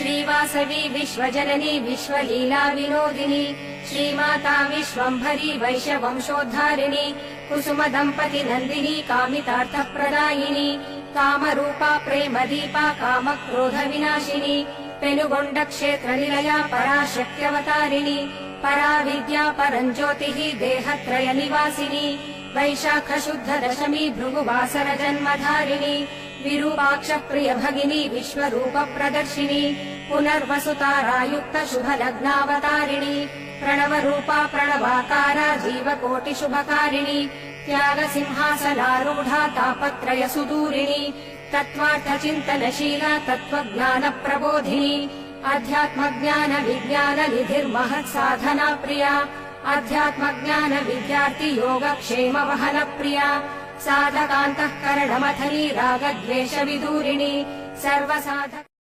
श्रीवासवी विश्वजननी विश्वलीला विनोदिनी श्रीमाता विश्वम्भरी वैश्यवंशोद्धारिणी कुसुम दम्पति नन्दिनी कामितार्थप्रदायिनी कामरूपा प्रेमदीपा कामक्रोध विनाशिनी पेनुगोण्ड क्षेत्र निलया पराशक्त्यवतारिणी परा विद्या परञ्ज्योतिः देहत्रय निवासिनी वैशाख शुद्ध दशमी भृगुवासर जन्मधारिणी विरूपाक्ष प्रिय भगिनी विश्वरूप प्रदर्शिनी पुनर्वसुतारायुक्त शुभ लग्नावतारिणी प्रणव रूपा प्रणवाकारा जीवकोटि शुभकारिणी त्याग सिंहासनारूढा तापत्रय सुदूरिणी तत्त्वार्थ चिन्तनशीला तत्त्वज्ञान प्रबोधिनी अध्यात्म ज्ञान विज्ञान निधिर्महत् साधना प्रिया अध्यात्म ज्ञान विद्यार्थी योग क्षेम वहन प्रिया साधकान्तःकरणमथनी रागद्वेष विदूरिणी सर्वसाधक